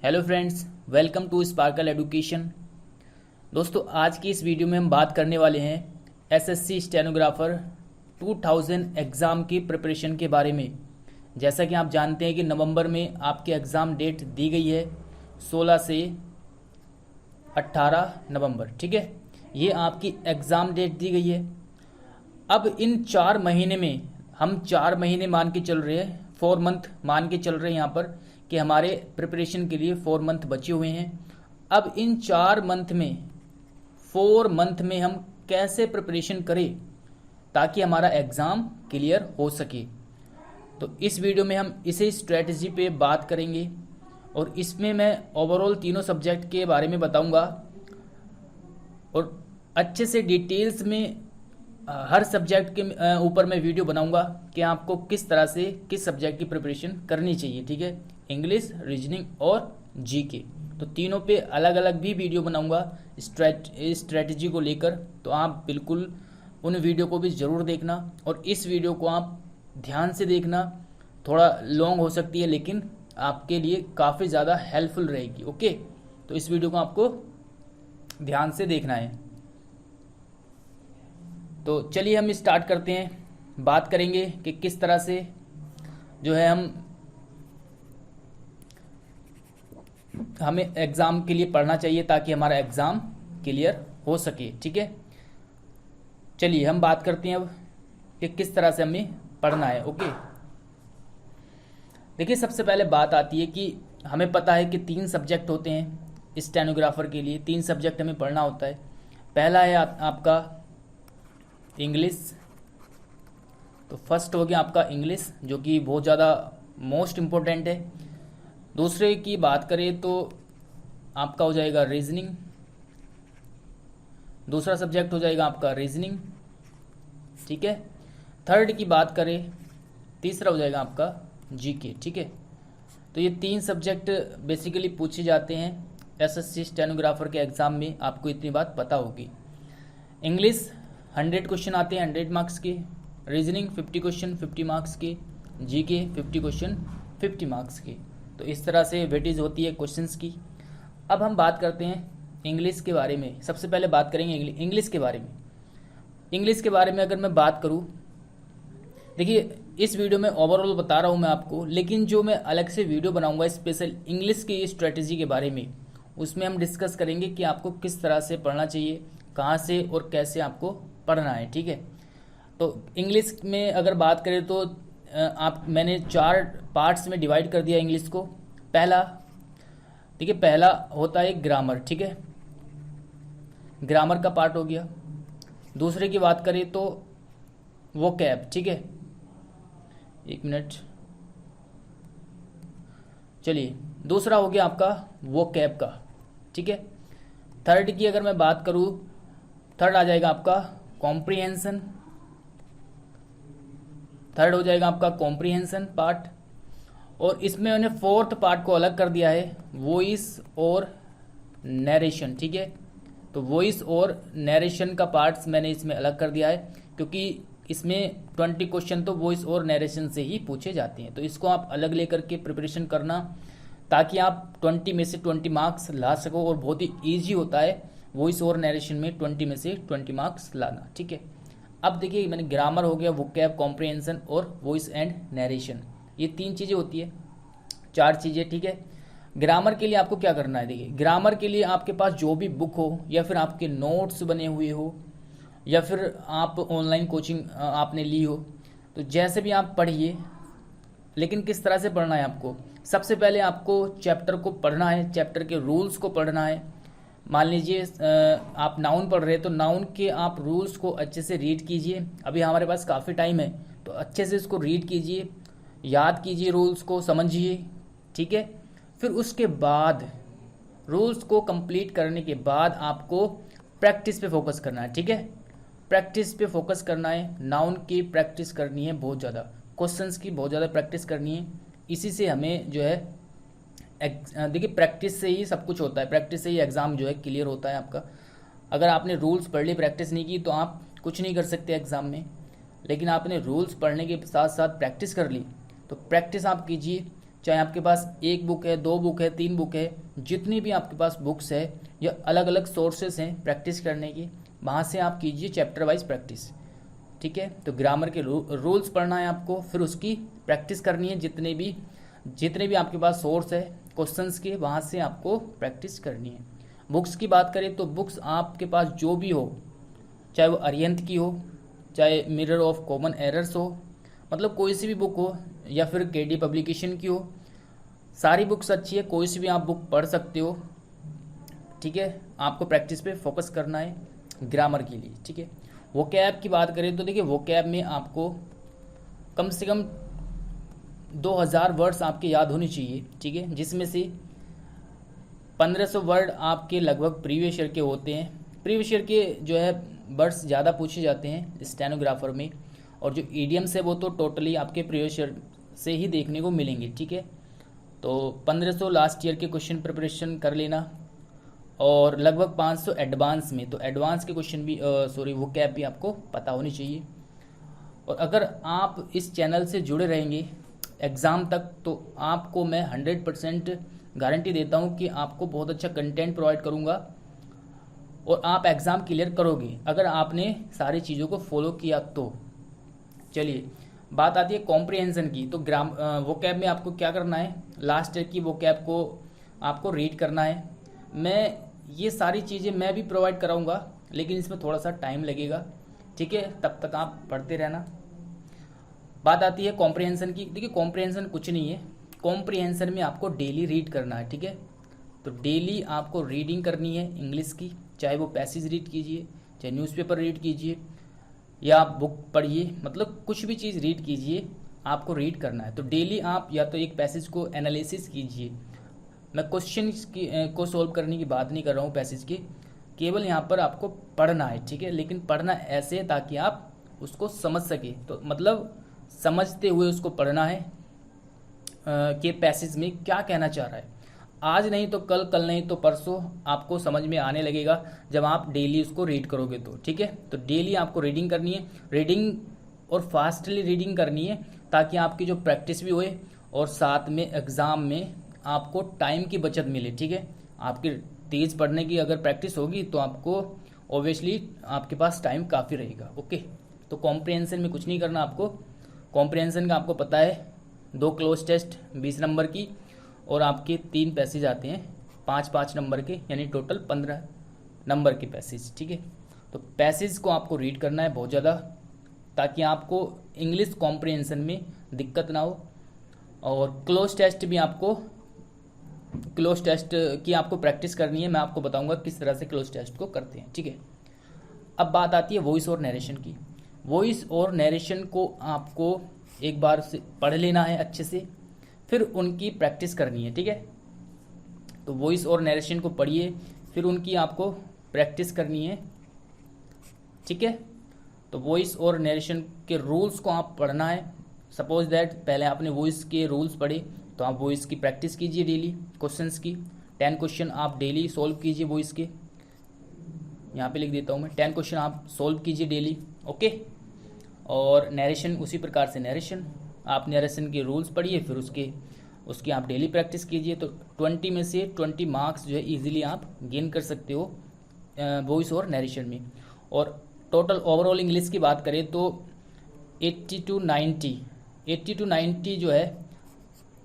Hello friends, welcome to Sparkle Education. दोस्तों, आज की इस वीडियो में हम बात करने वाले हैं एसएससी स्टेनोग्राफर 2000 एग्ज़ाम की प्रिपरेशन के बारे में। जैसा कि आप जानते हैं कि नवंबर में आपके एग्ज़ाम डेट दी गई है 16 से 18 नवंबर। ठीक है, ये आपकी एग्ज़ाम डेट दी गई है। अब इन 4 महीने में हम 4 महीने मान के चल रहे हैं, 4 मंथ मान के चल रहे हैं यहाँ पर कि हमारे प्रिपरेशन के लिए 4 मंथ बचे हुए हैं। अब इन 4 मंथ में 4 मंथ में हम कैसे प्रिपरेशन करें ताकि हमारा एग्ज़ाम क्लियर हो सके। तो इस वीडियो में हम इसी स्ट्रेटजी पे बात करेंगे और इसमें मैं ओवरऑल तीनों सब्जेक्ट के बारे में बताऊंगा और अच्छे से डिटेल्स में हर सब्जेक्ट के ऊपर मैं वीडियो बनाऊंगा कि आपको किस तरह से किस सब्जेक्ट की प्रिपरेशन करनी चाहिए। ठीक है, इंग्लिश, रीजनिंग और जीके, तो तीनों पे अलग अलग भी वीडियो बनाऊंगा स्ट्रेटजी को लेकर। तो आप बिल्कुल उन वीडियो को भी ज़रूर देखना और इस वीडियो को आप ध्यान से देखना। थोड़ा लॉन्ग हो सकती है लेकिन आपके लिए काफ़ी ज़्यादा हेल्पफुल रहेगी। ओके, तो इस वीडियो को आपको ध्यान से देखना है। तो चलिए हम स्टार्ट करते हैं, बात करेंगे कि किस तरह से जो है हमें एग्ज़ाम के लिए पढ़ना चाहिए ताकि हमारा एग्ज़ाम क्लियर हो सके। ठीक है, चलिए हम बात करते हैं अब कि किस तरह से हमें पढ़ना है। ओके, देखिए सबसे पहले बात आती है कि हमें पता है कि 3 सब्जेक्ट होते हैं स्टेनोग्राफर के लिए। 3 सब्जेक्ट हमें पढ़ना होता है। पहला है आपका इंग्लिश। तो फर्स्ट हो गया आपका इंग्लिश, जो कि बहुत ज़्यादा मोस्ट इम्पोर्टेंट है। दूसरे की बात करें तो आपका हो जाएगा रीजनिंग। दूसरा सब्जेक्ट हो जाएगा आपका रीजनिंग। ठीक है, थर्ड की बात करें, तीसरा हो जाएगा आपका जीके। ठीक है, तो ये 3 सब्जेक्ट बेसिकली पूछे जाते हैं एसएससी स्टेनोग्राफर के एग्ज़ाम में। आपको इतनी बात पता होगी। इंग्लिश 100 क्वेश्चन आते हैं 100 मार्क्स के, रीजनिंग 50 क्वेश्चन 50 मार्क्स के, जीके 50 क्वेश्चन 50 मार्क्स के। तो इस तरह से वेटेज होती है क्वेश्चंस की। अब हम बात करते हैं इंग्लिश के बारे में। सबसे पहले बात करेंगे इंग्लिश के बारे में। इंग्लिश के बारे में अगर मैं बात करूं, देखिए इस वीडियो में ओवरऑल बता रहा हूं मैं आपको, लेकिन जो मैं अलग से वीडियो बनाऊंगा स्पेशल इंग्लिश की स्ट्रेटजी के बारे में, उसमें हम डिस्कस करेंगे कि आपको किस तरह से पढ़ना चाहिए, कहाँ से और कैसे आपको पढ़ना है। ठीक है, तो इंग्लिश में अगर बात करें तो मैंने 4 पार्ट्स में डिवाइड कर दिया इंग्लिश को। पहला, ठीक है, पहला होता है ग्रामर। ठीक है, ग्रामर का पार्ट हो गया। दूसरे की बात करें तो वोकैब। ठीक है, एक मिनट, चलिए, दूसरा हो गया आपका वोकैब का। ठीक है, थर्ड की अगर मैं बात करूं, थर्ड आ जाएगा आपका कॉम्प्रिहेंशन। थर्ड हो जाएगा आपका कॉम्प्रिहेंशन पार्ट। और इसमें मैंने फोर्थ पार्ट को अलग कर दिया है, वॉइस और नरेशन। ठीक है, तो वॉइस और नरेशन का पार्ट्स मैंने इसमें अलग कर दिया है क्योंकि इसमें 20 क्वेश्चन तो वॉइस और नरेशन से ही पूछे जाते हैं। तो इसको आप अलग लेकर के प्रिपरेशन करना ताकि आप 20 में से 20 मार्क्स ला सको। और बहुत ही ईजी होता है वॉइस और नरेशन में 20 में से 20 मार्क्स लाना। ठीक है, अब देखिए मैंने ग्रामर हो गया, वोकैब, कॉम्प्रिहेंशन और वॉइस एंड नरेशन, ये 3 चीज़ें होती है, 4 चीज़ें। ठीक है, ग्रामर के लिए आपको क्या करना है, देखिए ग्रामर के लिए आपके पास जो भी बुक हो या फिर आपके नोट्स बने हुए हो या फिर आप ऑनलाइन कोचिंग आपने ली हो, तो जैसे भी आप पढ़िए। लेकिन किस तरह से पढ़ना है आपको, सबसे पहले आपको चैप्टर को पढ़ना है, चैप्टर के रूल्स को पढ़ना है। मान लीजिए आप नाउन पढ़ रहे हैं तो नाउन के आप रूल्स को अच्छे से रीड कीजिए। अभी हमारे पास काफ़ी टाइम है तो अच्छे से इसको रीड कीजिए, याद कीजिए, रूल्स को समझिए। ठीक है, फिर उसके बाद रूल्स को कंप्लीट करने के बाद आपको प्रैक्टिस पे फोकस करना है। ठीक है, प्रैक्टिस पे फोकस करना है, नाउन की प्रैक्टिस करनी है बहुत ज़्यादा, क्वेश्चंस की बहुत ज़्यादा प्रैक्टिस करनी है। इसी से हमें जो है देखिए प्रैक्टिस से ही सब कुछ होता है, प्रैक्टिस से ही एग्ज़ाम जो है क्लियर होता है आपका। अगर आपने रूल्स पढ़ लिए, प्रैक्टिस नहीं की तो आप कुछ नहीं कर सकते एग्ज़ाम में। लेकिन आपने रूल्स पढ़ने के साथ साथ प्रैक्टिस कर ली, तो प्रैक्टिस आप कीजिए, चाहे आपके पास एक बुक है, दो बुक है, तीन बुक है, जितनी भी आपके पास बुक्स है या अलग अलग सोर्सेस हैं प्रैक्टिस करने की, वहाँ से आप कीजिए चैप्टर वाइज प्रैक्टिस। ठीक है, तो ग्रामर के रूल्स पढ़ना है आपको, फिर उसकी प्रैक्टिस करनी है। जितने भी आपके पास सोर्स है क्वेश्चंस के, वहाँ से आपको प्रैक्टिस करनी है। बुक्स की बात करें तो बुक्स आपके पास जो भी हो, चाहे वो अरिहंत की हो, चाहे मिरर ऑफ कॉमन एरर्स हो, मतलब कोई सी भी बुक हो, या फिर केडी पब्लिकेशन की हो, सारी बुक्स अच्छी है, कोई सी भी आप बुक पढ़ सकते हो। ठीक है, आपको प्रैक्टिस पे फोकस करना है ग्रामर के लिए। ठीक है, वोकैब की बात करें तो देखिए वोकैब में आपको कम से कम 2000 वर्ड्स आपके याद होने चाहिए। ठीक है, जिसमें से 1500 वर्ड आपके लगभग प्रीवियस ईयर के होते हैं। प्रीवियस ईयर के जो है वर्ड्स ज़्यादा पूछे जाते हैं स्टेनोग्राफर में, और जो ईडियम्स है वो तो टोटली आपके प्रीवियस ईयर से ही देखने को मिलेंगे। ठीक है, तो 1500 लास्ट ईयर के क्वेश्चन प्रिपरेशन कर लेना, और लगभग 500 एडवांस में, तो एडवांस के क्वेश्चन भी वोकैब भी आपको पता होनी चाहिए। और अगर आप इस चैनल से जुड़े रहेंगे एग्ज़ाम तक, तो आपको मैं 100% गारंटी देता हूं कि आपको बहुत अच्छा कंटेंट प्रोवाइड करूंगा और आप एग्ज़ाम क्लियर करोगे अगर आपने सारी चीज़ों को फॉलो किया तो। चलिए बात आती है कॉम्प्रिहेंशन की। तो वोकैब में आपको क्या करना है, लास्ट ईयर की वोकैब को आपको रीड करना है। मैं ये सारी चीज़ें मैं भी प्रोवाइड कराऊंगा, लेकिन इसमें थोड़ा सा टाइम लगेगा। ठीक है, तब तक आप पढ़ते रहना। बात आती है कॉम्प्रिहेंशन की। देखिए कॉम्प्रिहेंशन कुछ नहीं है, कॉम्प्रिहेंशन में आपको डेली रीड करना है। ठीक है, तो डेली आपको रीडिंग करनी है इंग्लिश की, चाहे वो पैसेज रीड कीजिए, चाहे न्यूज़पेपर रीड कीजिए, या आप बुक पढ़िए, मतलब कुछ भी चीज़ रीड कीजिए, आपको रीड करना है। तो डेली आप या तो एक पैसेज को एनालिसिस कीजिए। मैं क्वेश्चन को सॉल्व करने की बात नहीं कर रहा हूँ पैसेज की, केवल यहाँ पर आपको पढ़ना है। ठीक है, लेकिन पढ़ना ऐसे ताकि आप उसको समझ सके, तो मतलब समझते हुए उसको पढ़ना है कि पैसेज में क्या कहना चाह रहा है। आज नहीं तो कल, कल नहीं तो परसों आपको समझ में आने लगेगा जब आप डेली उसको रीड करोगे तो। ठीक है, तो डेली आपको रीडिंग करनी है, रीडिंग और फास्टली रीडिंग करनी है, ताकि आपकी जो प्रैक्टिस भी होए और साथ में एग्ज़ाम में आपको टाइम की बचत मिले। ठीक है, आपकी तेज़ पढ़ने की अगर प्रैक्टिस होगी तो आपको ऑब्वियसली आपके पास टाइम काफ़ी रहेगा। ओके, तो कॉम्प्रिहेंशन में कुछ नहीं करना आपको। कॉम्प्रिहेंशन का आपको पता है 2 क्लोज टेस्ट 20 नंबर की, और आपके 3 पैसेज आते हैं 5-5 नंबर के, यानी टोटल 15 नंबर के पैसेज। ठीक है, तो पैसेज को आपको रीड करना है बहुत ज़्यादा, ताकि आपको इंग्लिश कॉम्प्रिहेंशन में दिक्कत ना हो। और क्लोज टेस्ट भी आपको, क्लोज टेस्ट की आपको प्रैक्टिस करनी है। मैं आपको बताऊंगा किस तरह से क्लोज टेस्ट को करते हैं। ठीक है, अब बात आती है वॉइस और नरेशन की। वॉइस और नरेशन को आपको एक बार से पढ़ लेना है अच्छे से, फिर उनकी प्रैक्टिस करनी है। ठीक है, तो वॉइस और नरेशन को पढ़िए, फिर उनकी आपको प्रैक्टिस करनी है। ठीक है, तो वॉइस और नरेशन के रूल्स को आप पढ़ना है। सपोज दैट पहले आपने वॉइस के रूल्स पढ़े, तो आप वॉइस की प्रैक्टिस कीजिए डेली, क्वेश्चंस की 10 क्वेश्चन आप डेली सॉल्व कीजिए वॉइस के। यहाँ पे लिख देता हूँ मैं, 10 क्वेश्चन आप सॉल्व कीजिए डेली। ओके, और नरेशन उसी प्रकार से नरेशन, आप नरेशन के रूल्स पढ़िए, फिर उसकी आप डेली प्रैक्टिस कीजिए। तो 20 में से 20 मार्क्स जो है इजीली आप गेन कर सकते हो वॉइस और नरेशन में। और टोटल ओवरऑल इंग्लिश की बात करें तो 80 to 90 जो है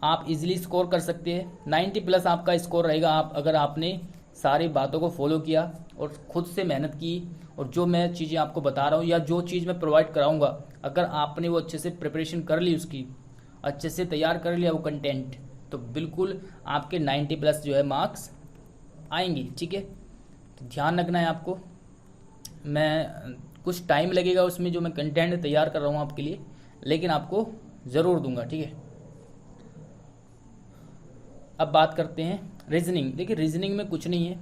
आप इजीली स्कोर कर सकते हैं। 90 प्लस आपका स्कोर रहेगा आप अगर आपने सारी बातों को फॉलो किया और खुद से मेहनत की, और जो मैं चीज़ें आपको बता रहा हूँ या जो चीज़ मैं प्रोवाइड कराऊंगा, अगर आपने वो अच्छे से प्रिपरेशन कर ली, उसकी अच्छे से तैयार कर लिया वो कंटेंट, तो बिल्कुल आपके 90 प्लस जो है मार्क्स आएंगे। ठीक है, तो ध्यान रखना है आपको। मैं कुछ टाइम लगेगा उसमें, जो मैं कंटेंट तैयार कर रहा हूँ आपके लिए, लेकिन आपको ज़रूर दूंगा। ठीक है, अब बात करते हैं रीजनिंग। देखिए रीजनिंग में कुछ नहीं है,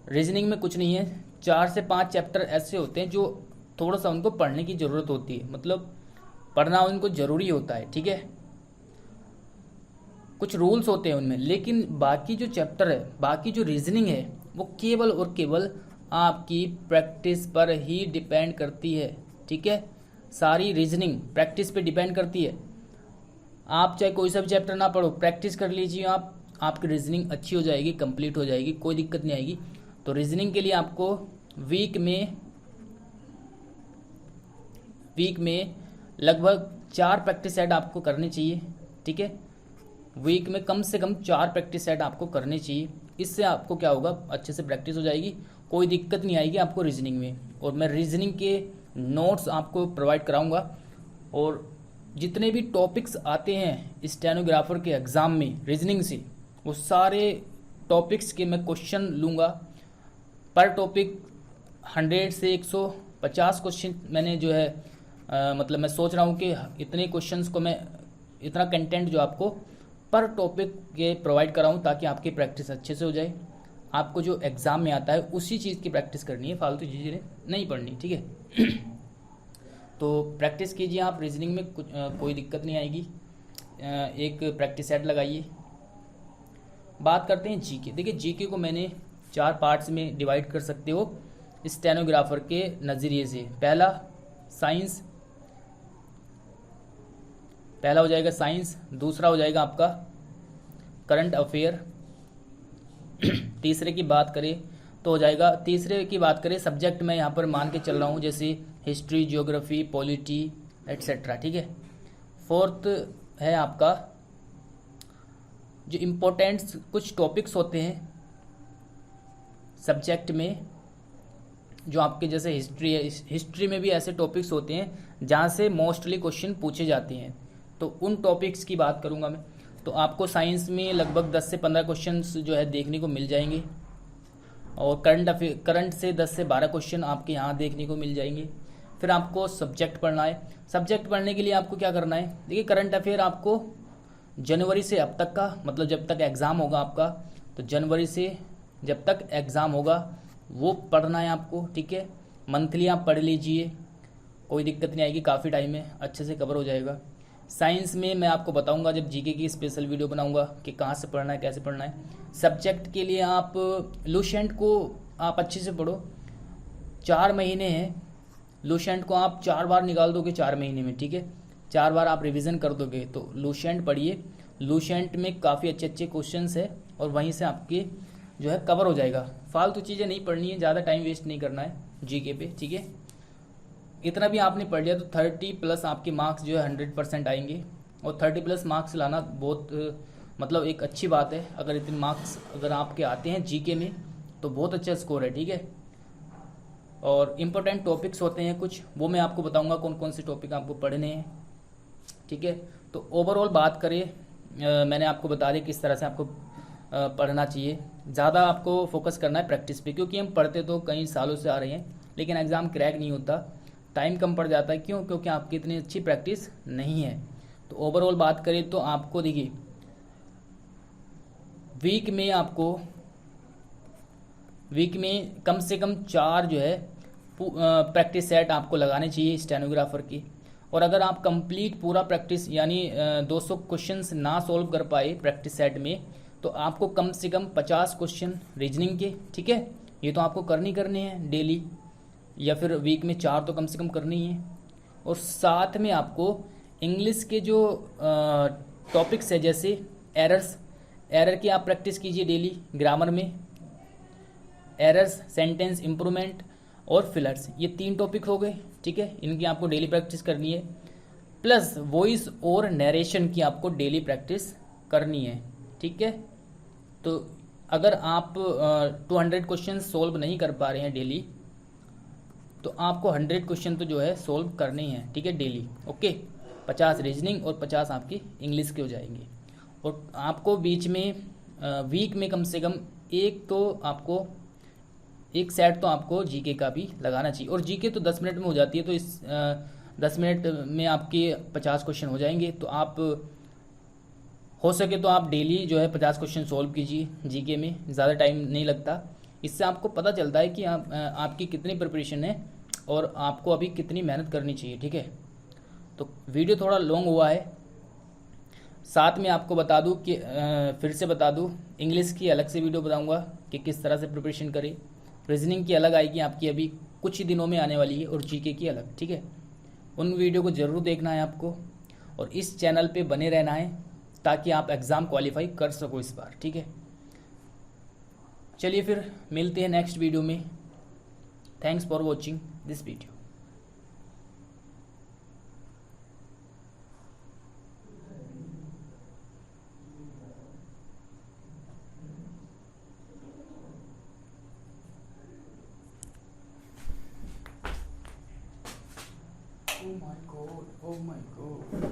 रीजनिंग में कुछ नहीं है। 4 से 5 चैप्टर ऐसे होते हैं जो थोड़ा सा उनको पढ़ने की ज़रूरत होती है, मतलब पढ़ना उनको ज़रूरी होता है। ठीक है, कुछ रूल्स होते हैं उनमें, लेकिन बाकी जो चैप्टर है, बाकी जो रीजनिंग है, वो केवल और केवल आपकी प्रैक्टिस पर ही डिपेंड करती है। ठीक है, सारी रीजनिंग प्रैक्टिस पे डिपेंड करती है। आप चाहे कोई सा भी चैप्टर ना पढ़ो, प्रैक्टिस कर लीजिए आप, आपकी रीजनिंग अच्छी हो जाएगी, कंप्लीट हो जाएगी, कोई दिक्कत नहीं आएगी। तो रीजनिंग के लिए आपको वीक में लगभग 4 प्रैक्टिस सेट आपको करने चाहिए, ठीक है। वीक में कम से कम 4 प्रैक्टिस सेट आपको करने चाहिए। इससे आपको क्या होगा, अच्छे से प्रैक्टिस हो जाएगी, कोई दिक्कत नहीं आएगी आपको रीजनिंग में। और मैं रीजनिंग के नोट्स आपको प्रोवाइड कराऊंगा, और जितने भी टॉपिक्स आते हैं स्टेनोग्राफर के एग्ज़ाम में रीजनिंग से, वो सारे टॉपिक्स के मैं क्वेश्चन लूँगा। पर टॉपिक 100 से 150 क्वेश्चन मैंने जो है मतलब मैं सोच रहा हूँ कि इतने क्वेश्चंस को मैं, इतना कंटेंट जो आपको पर टॉपिक के प्रोवाइड कराऊँ, ताकि आपकी प्रैक्टिस अच्छे से हो जाए। आपको जो एग्ज़ाम में आता है उसी चीज़ की प्रैक्टिस करनी है, फालतू चीज़ें नहीं पढ़नी, ठीक है। तो प्रैक्टिस कीजिए आप रीजनिंग में, कोई दिक्कत नहीं आएगी। एक प्रैक्टिस सेट लगाइए। बात करते हैं जीके। देखिए जीके को मैंने 4 पार्ट्स में डिवाइड कर सकते हो स्टेनोग्राफर के नज़रिए से। पहला हो जाएगा साइंस, दूसरा हो जाएगा आपका करंट अफेयर, तीसरे की बात करें सब्जेक्ट मैं यहाँ पर मान के चल रहा हूँ, जैसे हिस्ट्री, ज्योग्राफी, पॉलिटी एट्सेट्रा, ठीक है। फोर्थ है आपका जो इम्पोर्टेंट कुछ टॉपिक्स होते हैं सब्जेक्ट में, जो आपके जैसे हिस्ट्री है, हिस्ट्री में भी ऐसे टॉपिक्स होते हैं जहाँ से मोस्टली क्वेश्चन पूछे जाते हैं, तो उन टॉपिक्स की बात करूँगा मैं। तो आपको साइंस में लगभग 10 से 15 क्वेश्चंस जो है देखने को मिल जाएंगे, और करंट से 10 से 12 क्वेश्चन आपके यहाँ देखने को मिल जाएंगे। फिर आपको सब्जेक्ट पढ़ना है। सब्जेक्ट पढ़ने के लिए आपको क्या करना है, देखिए करंट अफेयर आपको जनवरी से अब तक का, मतलब जब तक एग्ज़ाम होगा आपका, तो जनवरी से जब तक एग्ज़ाम होगा वो पढ़ना है आपको, ठीक है। मंथली आप पढ़ लीजिए, कोई दिक्कत नहीं आएगी, काफ़ी टाइम में अच्छे से कवर हो जाएगा। साइंस में मैं आपको बताऊंगा जब जीके की स्पेशल वीडियो बनाऊंगा कि कहाँ से पढ़ना है, कैसे पढ़ना है। सब्जेक्ट के लिए आप लुसेंट को आप अच्छे से पढ़ो, 4 महीने हैं, लुसेंट को आप 4 बार निकाल दोगे 4 महीने में, ठीक है। 4 बार आप रिवीजन कर दोगे, तो लुसेंट पढ़िए। लुसेंट में काफ़ी अच्छे अच्छे क्वेश्चंस है, और वहीं से आपके जो है कवर हो जाएगा। फालतू चीज़ें नहीं पढ़नी है, ज़्यादा टाइम वेस्ट नहीं करना है जीके पे, ठीक है। इतना भी आपने पढ़ लिया तो 30+ आपके मार्क्स जो है 100% आएंगे, और 30+ मार्क्स लाना बहुत मतलब एक अच्छी बात है। अगर इतने मार्क्स अगर आपके आते हैं जीके में तो बहुत अच्छा स्कोर है, ठीक है। और इम्पोर्टेंट टॉपिक्स होते हैं कुछ, वो मैं आपको बताऊंगा कौन कौन से टॉपिक आपको पढ़ने हैं, ठीक है। तो ओवरऑल बात करें, मैंने आपको बता दिया किस तरह से आपको पढ़ना चाहिए। ज़्यादा आपको फोकस करना है प्रैक्टिस पे, क्योंकि हम पढ़ते तो कई सालों से आ रहे हैं, लेकिन एग्ज़ाम क्रैक नहीं होता, टाइम कम पड़ जाता है। क्यों? क्योंकि आपकी इतनी अच्छी प्रैक्टिस नहीं है। तो ओवरऑल बात करें तो आपको देखिए वीक में कम से कम 4 जो है प्रैक्टिस सेट आपको लगाने चाहिए स्टेनोग्राफर की। और अगर आप कंप्लीट पूरा प्रैक्टिस यानी 200 क्वेश्चंस ना सॉल्व कर पाए प्रैक्टिस सेट में, तो आपको कम से कम 50 क्वेश्चन रीजनिंग के, ठीक है, ये तो आपको करने हैं डेली, या फिर वीक में 4 तो कम से कम करनी ही है। और साथ में आपको इंग्लिश के जो टॉपिक्स है, जैसे एरर की आप प्रैक्टिस कीजिए डेली, ग्रामर में एरर्स, सेंटेंस इम्प्रूवमेंट और फिलर्स, ये 3 टॉपिक हो गए, ठीक है। इनकी आपको डेली प्रैक्टिस करनी है। प्लस वॉइस और नरेशन की आपको डेली प्रैक्टिस करनी है, ठीक है। तो अगर आप 200 क्वेश्चन सोल्व नहीं कर पा रहे हैं डेली, तो आपको 100 क्वेश्चन तो जो है सोल्व करने ही हैं, ठीक है, डेली, ओके। 50 रीजनिंग और 50 आपकी इंग्लिश के हो जाएंगे। और आपको बीच में वीक में कम से कम एक सेट तो आपको जीके का भी लगाना चाहिए। और जीके तो 10 मिनट में हो जाती है, तो इस 10 मिनट में आपके 50 क्वेश्चन हो जाएंगे। तो आप हो सके तो आप डेली जो है 50 क्वेश्चन सोल्व कीजिए जीके में, ज़्यादा टाइम नहीं लगता। इससे आपको पता चलता है कि आपकी कितनी प्रिपरेशन है और आपको अभी कितनी मेहनत करनी चाहिए, ठीक है। तो वीडियो थोड़ा लॉन्ग हुआ है। साथ में आपको बता दूं कि फिर से बता दूं, इंग्लिश की अलग से वीडियो बताऊंगा कि किस तरह से प्रिपरेशन करें। रीजनिंग की अलग आएगी आपकी, अभी कुछ ही दिनों में आने वाली है, और जीके की अलग, ठीक है। उन वीडियो को ज़रूर देखना है आपको। और इस चैनल पे बने रहना है ताकि आप एग्ज़ाम क्वालिफाई कर सको इस बार, ठीक है। चलिए फिर मिलते हैं नेक्स्ट वीडियो में। Thanks for watching this video. Oh my god, oh my god.